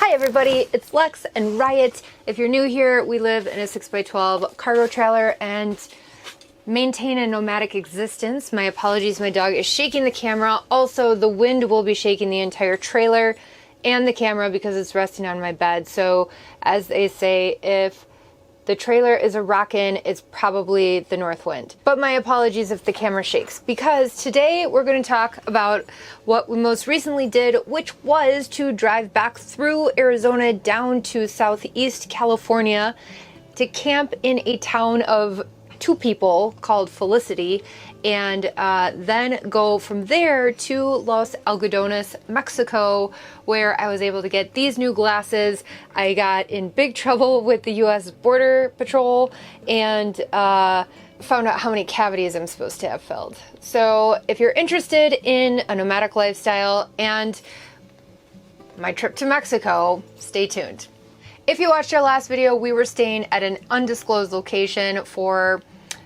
Hi everybody, it's Lex and Riot. If you're new here, we live in a 6x12 cargo trailer and maintain a nomadic existence. My apologies, my dog is shaking the camera. Also, the wind will be shaking the entire trailer and the camera because it's resting on my bed. So as they say, if the trailer is a rockin', it's probably the north wind. But my apologies if the camera shakes, because today we're going to talk about what we most recently did, which was to drive back through Arizona down to Southeast California to camp in a town of 2 people called Felicity, and then go from there to Los Algodones, Mexico, where I was able to get these new glasses. I got in big trouble with the US Border Patrol and found out how many cavities I'm supposed to have filled. So if you're interested in a nomadic lifestyle and my trip to Mexico, stay tuned. If you watched our last video, we were staying at an undisclosed location for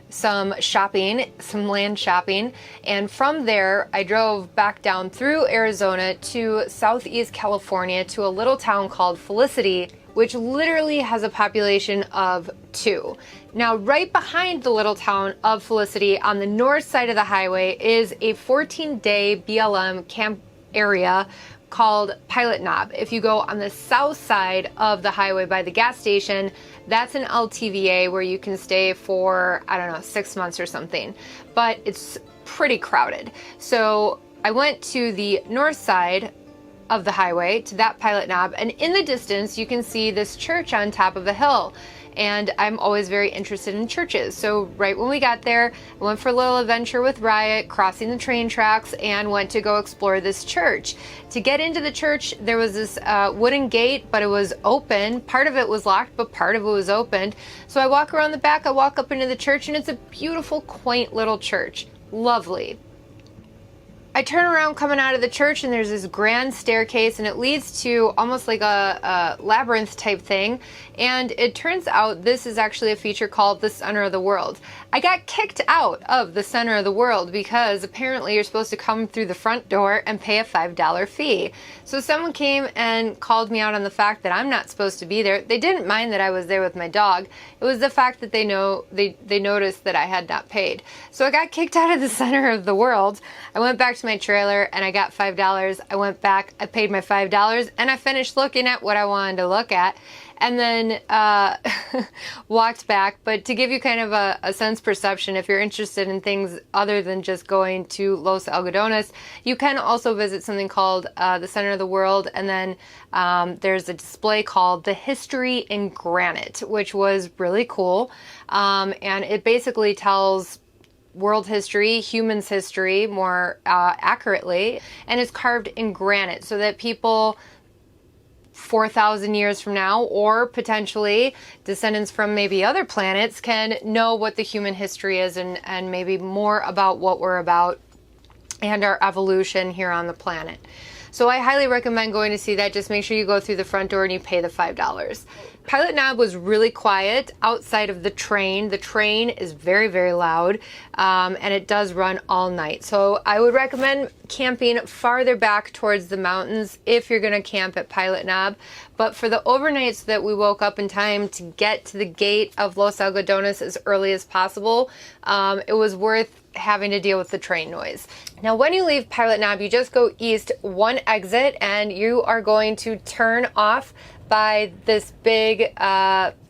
some shopping, some land shopping, and from there I drove back down through Arizona to Southeast California to a little town called Felicity, which literally has a population of 2. Now, right behind the little town of Felicity on the north side of the highway is a 14-day BLM camp area called Pilot Knob. If you go on the south side of the highway by the gas station, that's an LTVA where you can stay for, I don't know, 6 months or something, but it's pretty crowded. So I went to the north side of the highway to that Pilot Knob, and in the distance you can see this church on top of a hill. And I'm always very interested in churches. So right when we got there, I went for a little adventure with Riot, crossing the train tracks, and went to go explore this church. To get into the church, there was this wooden gate, but it was open. Part of it was locked, but part of it was opened. So I walk around the back, I walk up into the church, and it's a beautiful, quaint little church. Lovely. I turn around coming out of the church and there's this grand staircase and it leads to almost like a labyrinth type thing, and it turns out this is actually a feature called the Center of the World. I got kicked out of the Center of the World because apparently you're supposed to come through the front door and pay a $5 fee. So someone came and called me out on the fact that I'm not supposed to be there. They didn't mind that I was there with my dog. It was the fact that they noticed that I had not paid. So I got kicked out of the Center of the World. I went back to my trailer and I got $5. I went back, I paid my $5, and I finished looking at what I wanted to look at, and then walked back. But to give you kind of a sense perception, if you're interested in things other than just going to Los Algodones, you can also visit something called the Center of the World, and then there's a display called The History in Granite, which was really cool, and it basically tells world history, humans history more accurately, and it's carved in granite so that people 4,000 years from now, or potentially descendants from maybe other planets, can know what the human history is and maybe more about what we're about and our evolution here on the planet. So I highly recommend going to see that. Just make sure you go through the front door and you pay the $5. Pilot Knob was really quiet outside of the train. The train is very, very loud, and it does run all night. So I would recommend camping farther back towards the mountains if you're going to camp at Pilot Knob. But for the overnights that we woke up in time to get to the gate of Los Algodones as early as possible, it was worth having to deal with the train noise. Now, when you leave Pilot Knob, you just go east one exit and you are going to turn off by this big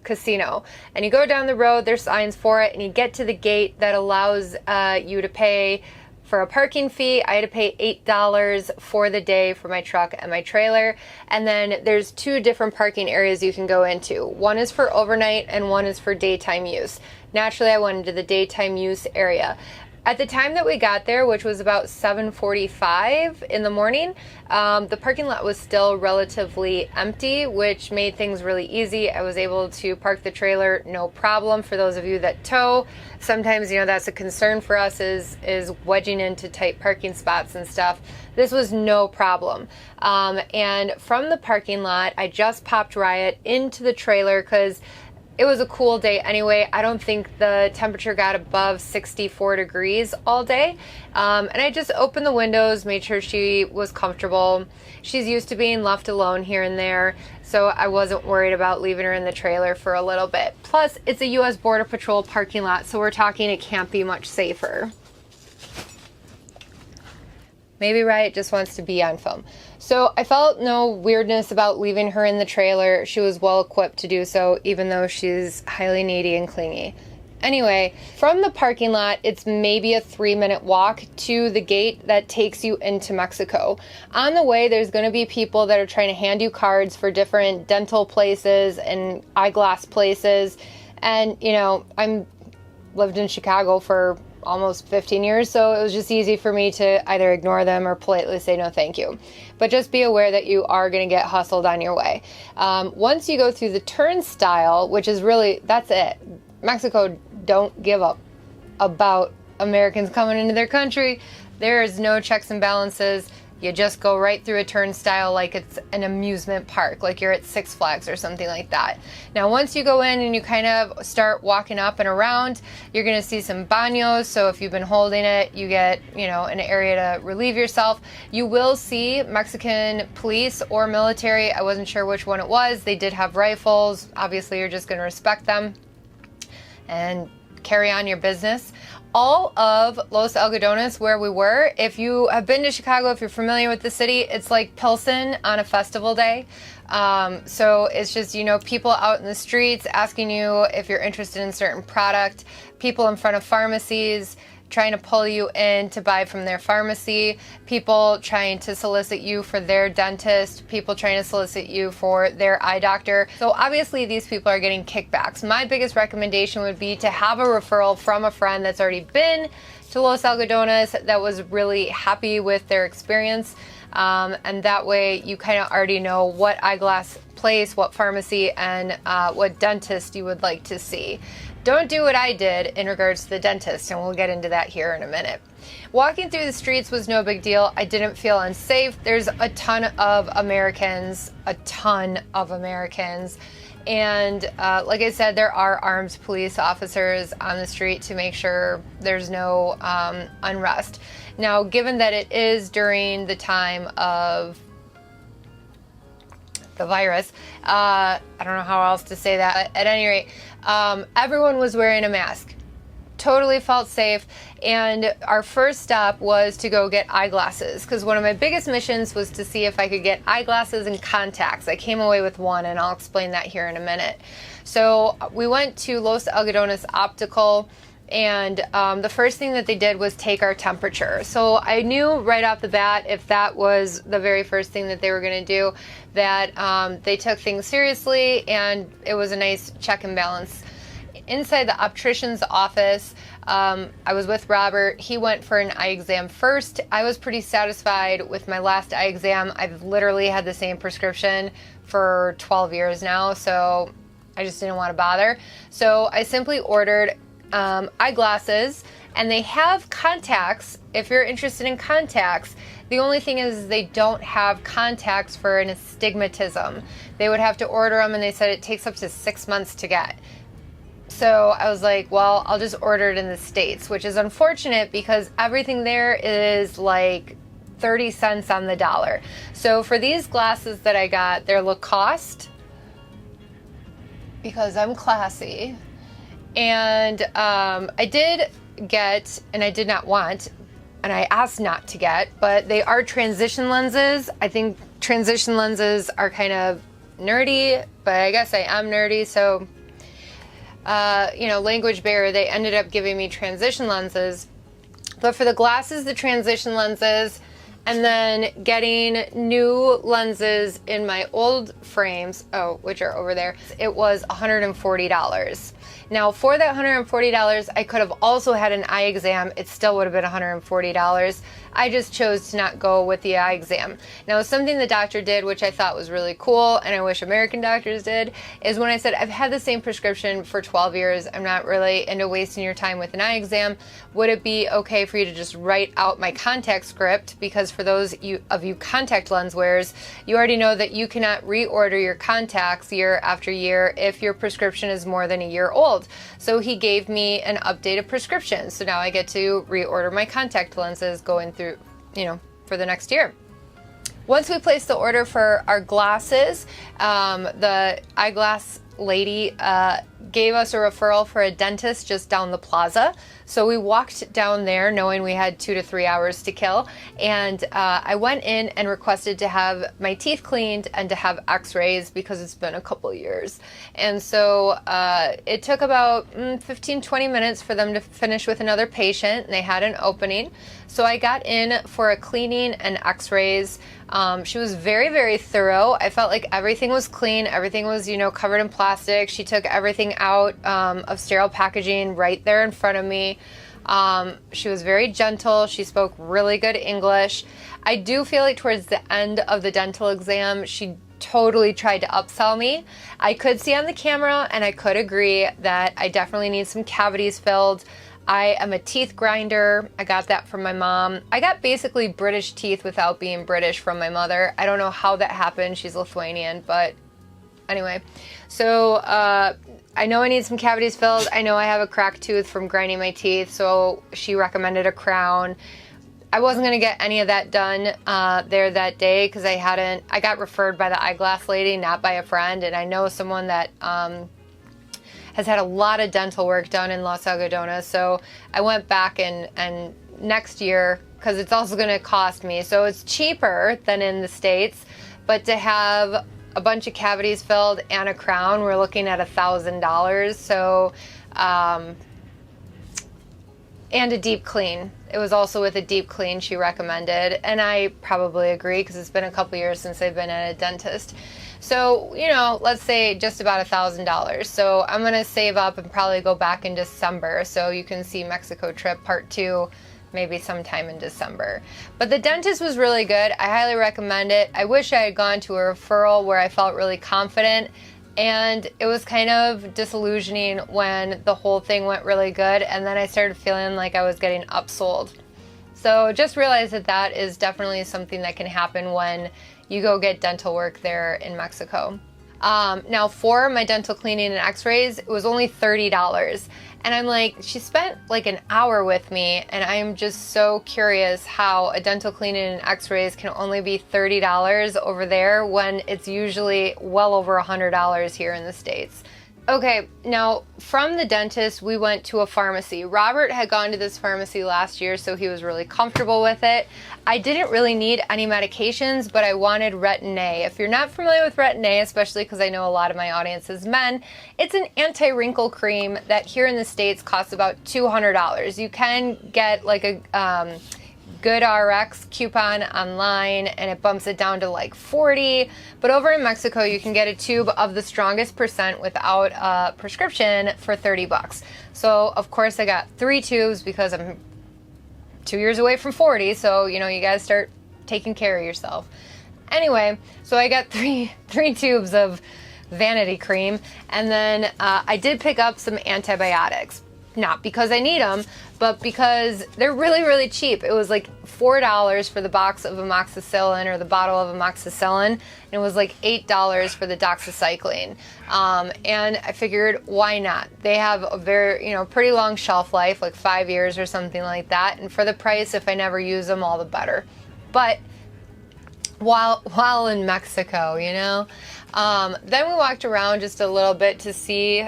casino. And you go down the road, there's signs for it, and you get to the gate that allows you to pay for a parking fee. I had to pay $8 for the day for my truck and my trailer. And then there's 2 different parking areas you can go into. One is for overnight and one is for daytime use. Naturally, I went into the daytime use area. At the time that we got there, which was about 7:45 in the morning, the parking lot was still relatively empty, which made things really easy. I was able to park the trailer no problem. For those of you that tow, sometimes, you know, that's a concern for us is wedging into tight parking spots and stuff. This was no problem. And from the parking lot, I just popped Riot into the trailer because it was a cool day anyway. I don't think the temperature got above 64 degrees all day. And I just opened the windows, made sure she was comfortable. She's used to being left alone here and there, so I wasn't worried about leaving her in the trailer for a little bit. Plus, it's a US Border Patrol parking lot, so we're talking it can't be much safer. Maybe Riot just wants to be on film. So I felt no weirdness about leaving her in the trailer. She was well equipped to do so, even though she's highly needy and clingy. Anyway, from the parking lot, it's maybe a 3-minute walk to the gate that takes you into Mexico. On the way, there's going to be people that are trying to hand you cards for different dental places and eyeglass places. And, you know, I'm lived in Chicago for almost 15 years, so it was just easy for me to either ignore them or politely say no thank you. But just be aware that you are going to get hustled on your way. Once you go through the turnstile, which is really, that's it. Mexico don't give up about Americans coming into their country. There is no checks and balances. You just go right through a turnstile like it's an amusement park, like you're at Six Flags or something like that. Now, once you go in and you kind of start walking up and around, you're going to see some baños. So if you've been holding it, you get, you know, an area to relieve yourself. You will see Mexican police or military. I wasn't sure which one it was. They did have rifles. Obviously, you're just going to respect them and carry on your business. All of Los Algodones, where we were, if you have been to Chicago, if you're familiar with the city, it's like Pilsen on a festival day. So it's just, you know, people out in the streets asking you if you're interested in a certain product, people in front of pharmacies trying to pull you in to buy from their pharmacy, people trying to solicit you for their dentist, people trying to solicit you for their eye doctor. So obviously these people are getting kickbacks. My biggest recommendation would be to have a referral from a friend that's already been to Los Algodones that was really happy with their experience. And that way you kind of already know what eyeglass place, what pharmacy, and what dentist you would like to see. Don't do what I did in regards to the dentist, and we'll get into that here in a minute. Walking through the streets was no big deal. I didn't feel unsafe. There's a ton of Americans. And like I said, there are armed police officers on the street to make sure there's no unrest. Now, given that it is during the time of the virus, I don't know how else to say that. At any rate, everyone was wearing a mask. Totally felt safe. And our first stop was to go get eyeglasses, because one of my biggest missions was to see if I could get eyeglasses and contacts. I came away with one, and I'll explain that here in a minute. So we went to Los Algodones Optical, and the first thing that they did was take our temperature. So I knew right off the bat, if that was the very first thing that they were going to do, that they took things seriously, and it was a nice check and balance. Inside the optician's office, I was with Robert. He went for an eye exam first. I was pretty satisfied with my last eye exam. I've literally had the same prescription for 12 years now, so I just didn't want to bother. So I simply ordered eyeglasses, and they have contacts if you're interested in contacts. The only thing is they don't have contacts for an astigmatism. They would have to order them, and they said it takes up to 6 months to get. So I was like, well, I'll just order it in the States, which is unfortunate because everything there is like 30 cents on the dollar. So for these glasses that I got, they're Lacoste, because I'm classy. And I did get, and I did not want, and I asked not to get, but they are transition lenses. I think transition lenses are kind of nerdy, but I guess I am nerdy, so you know, language barrier, they ended up giving me transition lenses. But for the glasses, the transition lenses, and then getting new lenses in my old frames, which are over there, it was $140. Now, for that $140, I could have also had an eye exam. It still would have been $140. I just chose to not go with the eye exam. Now, something the doctor did, which I thought was really cool, and I wish American doctors did, is when I said, I've had the same prescription for 12 years, I'm not really into wasting your time with an eye exam, would it be okay for you to just write out my contact script? Because for those of you contact lens wearers, you already know that you cannot reorder your contacts year after year if your prescription is more than a year old. So he gave me an updated prescription. So now I get to reorder my contact lenses going through, for the next year. Once we placed the order for our glasses, the eyeglass lady gave us a referral for a dentist just down the plaza. So we walked down there knowing we had 2 to 3 hours to kill. And I went in and requested to have my teeth cleaned and to have x-rays because it's been a couple years. And so it took about 15-20 minutes for them to finish with another patient, and they had an opening. So I got in for a cleaning and x-rays. She was very, very thorough. I felt like everything was clean. Everything was, covered in plastic. She took everything out of sterile packaging right there in front of me. She was very gentle. She spoke really good English. I do feel like towards the end of the dental exam, she totally tried to upsell me. I could see on the camera, and I could agree that I definitely need some cavities filled. I am a teeth grinder. I got that from my mom. I got basically British teeth without being British from my mother. I don't know how that happened. She's Lithuanian, but anyway. So I know I need some cavities filled. I know I have a cracked tooth from grinding my teeth, so she recommended a crown. I wasn't going to get any of that done there that day because I got referred by the eyeglass lady, not by a friend, and I know someone that has had a lot of dental work done in Los Algodones. So I went back and next year, because it's also going to cost me. So it's cheaper than in the States, but to have a bunch of cavities filled and a crown, we're looking at $1,000. So, and a deep clean. It was also with a deep clean she recommended. And I probably agree because it's been a couple years since I've been at a dentist. So, let's say just about $1,000. So I'm going to save up and probably go back in December. So you can see Mexico trip part 2, maybe sometime in December. But the dentist was really good. I highly recommend it. I wish I had gone to a referral where I felt really confident. And it was kind of disillusioning when the whole thing went really good. And then I started feeling like I was getting upsold. So just realize that is definitely something that can happen when you go get dental work there in Mexico. Now for my dental cleaning and x-rays, it was only $30. And I'm like, she spent like an hour with me, and I'm just so curious how a dental cleaning and x-rays can only be $30 over there when it's usually well over $100 here in the States. Okay, now from the dentist, we went to a pharmacy. Robert had gone to this pharmacy last year, so he was really comfortable with it. I didn't really need any medications, but I wanted Retin-A. If you're not familiar with Retin-A, especially because I know a lot of my audience is men, it's an anti-wrinkle cream that here in the States costs about $200. You can get like a Good RX coupon online and it bumps it down to like 40, but over in Mexico you can get a tube of the strongest percent without a prescription for 30 bucks. So of course I got 3 tubes because I'm 2 years away from 40, so you gotta start taking care of yourself. Anyway, so I got three tubes of vanity cream, and then I did pick up some antibiotics. Not because I need them, but because they're really, really cheap. It was like $4 for the box of amoxicillin or the bottle of amoxicillin, and it was like $8 for the doxycycline. And I figured, why not? They have a very, pretty long shelf life, like 5 years or something like that. And for the price, if I never use them, all the better. But while in Mexico, then we walked around just a little bit to see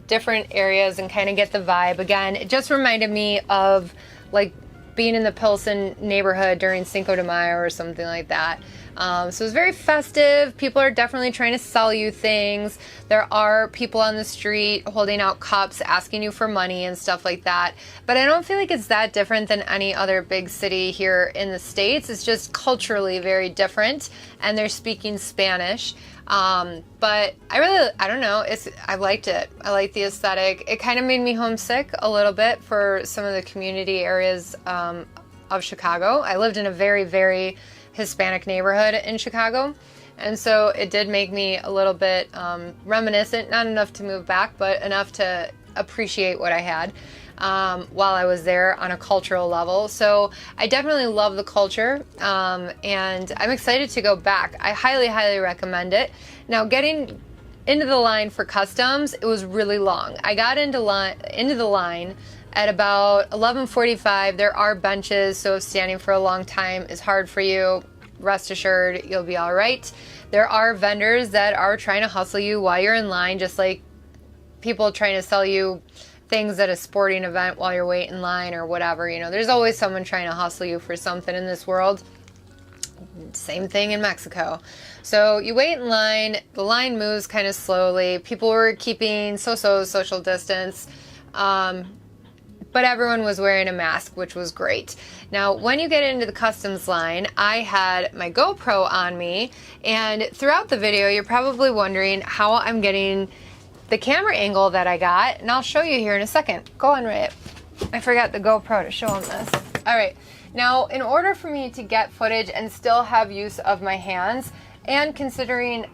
different areas and kind of get the vibe. Again, it just reminded me of like being in the Pilsen neighborhood during Cinco de Mayo or something like that. So it was very festive. People are definitely trying to sell you things. There are people on the street holding out cups, asking you for money and stuff like that. But I don't feel like it's that different than any other big city here in the States. It's just culturally very different, and they're speaking Spanish. But I don't know. I liked it. I liked the aesthetic. It kind of made me homesick a little bit for some of the community areas of Chicago. I lived in a very, very Hispanic neighborhood in Chicago. And so it did make me a little bit reminiscent, not enough to move back, but enough to appreciate what I had while I was there on a cultural level. So I definitely love the culture, and I'm excited to go back. I highly, highly recommend it. Now, getting into the line for customs, it was really long. I got into the line at about 11:45. There are benches, so if standing for a long time is hard for you, rest assured you'll be all right. There are vendors that are trying to hustle you while you're in line, just like people trying to sell you things at a sporting event while you're waiting in line or whatever. You know, there's always someone trying to hustle you for something in this world. Same thing in Mexico. So you wait in line, the line moves kind of slowly. People were keeping social distance, but everyone was wearing a mask, which was great. Now, when you get into the customs line, I had my GoPro on me, and throughout the video, you're probably wondering how I'm getting the camera angle that I got, and I'll show you here in a second. Go on, Riot. I forgot the GoPro to show them this. All right. Now, in order for me to get footage and still have use of my hands, and considering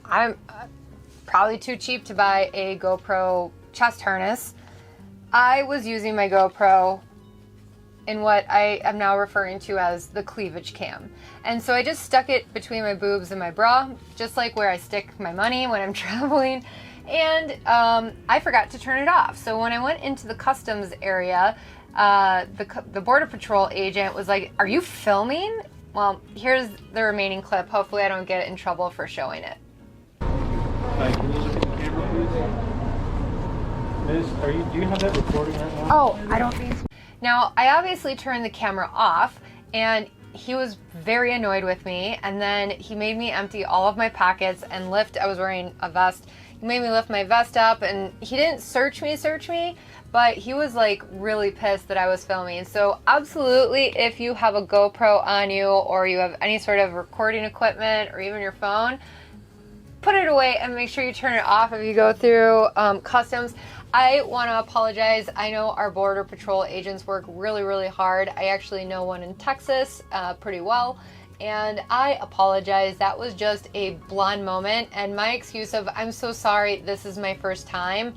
I'm probably too cheap to buy a GoPro chest harness, I was using my GoPro in what I am now referring to as the cleavage cam. And so I just stuck it between my boobs and my bra, just like where I stick my money when I'm traveling. And I forgot to turn it off. So when I went into the customs area, the Border Patrol agent was like, "Are you filming?" Well, here's the remaining clip. Hopefully I don't get in trouble for showing it. Hi, can you look at the camera, please? Miss, do you have that recording right now? Oh, I don't think so. Now, I obviously turned the camera off, and he was very annoyed with me, and then he made me empty all of my pockets and lift. I was wearing a vest. He made me lift my vest up, and he didn't search me, but he was like really pissed that I was filming. So absolutely, if you have a GoPro on you, or you have any sort of recording equipment, or even your phone, put it away and make sure you turn it off if you go through customs. I want to apologize. I know our Border Patrol agents work really, really hard. I actually know one in Texas pretty well, and I apologize. That was just a blonde moment, and my excuse of, "I'm so sorry, this is my first time,"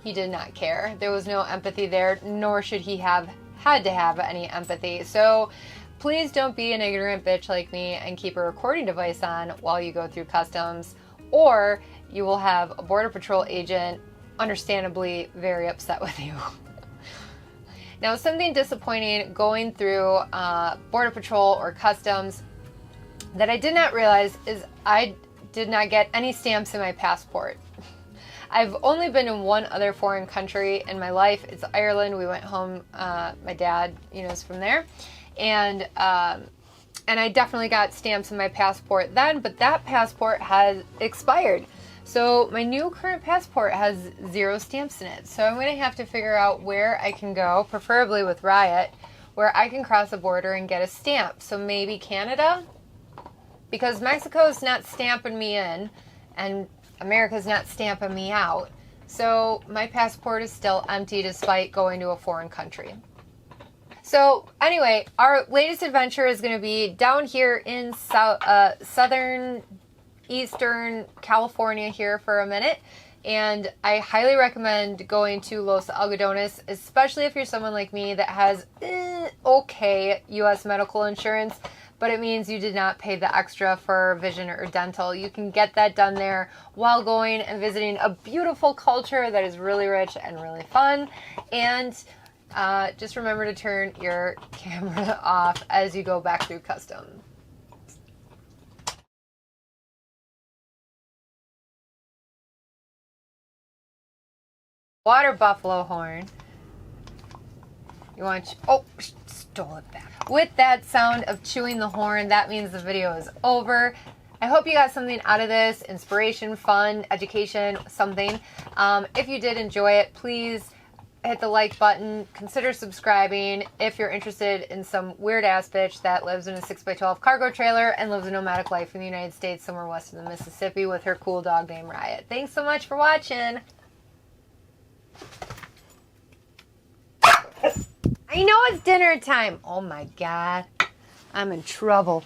he did not care. There was no empathy there, nor should he have had to have any empathy. So please don't be an ignorant bitch like me and keep a recording device on while you go through customs, or you will have a Border Patrol agent understandably very upset with you. Now, something disappointing going through Border Patrol or customs that I did not realize is I did not get any stamps in my passport. I've only been in one other foreign country in my life. It's Ireland. We went home. My dad, is from there, and I definitely got stamps in my passport then, but that passport has expired. So my new current passport has 0 stamps in it. So I'm going to have to figure out where I can go, preferably with Riot, where I can cross the border and get a stamp. So maybe Canada? Because Mexico's not stamping me in, and America's not stamping me out. So my passport is still empty despite going to a foreign country. So anyway, our latest adventure is going to be down here in southern Eastern California here for a minute, and I highly recommend going to Los Algodones, especially if you're someone like me that has okay U.S. medical insurance, but it means you did not pay the extra for vision or dental. You can get that done there while going and visiting a beautiful culture that is really rich and really fun. And just remember to turn your camera off as you go back through customs. Water buffalo horn. You want, stole it back. With that sound of chewing the horn, that means the video is over. I hope you got something out of this, inspiration, fun, education, something. If you did enjoy it, please hit the like button, consider subscribing if you're interested in some weird-ass bitch that lives in a 6x12 cargo trailer and lives a nomadic life in the United States somewhere west of the Mississippi with her cool dog named Riot. Thanks so much for watching. I know it's dinner time. Oh my God. I'm in trouble.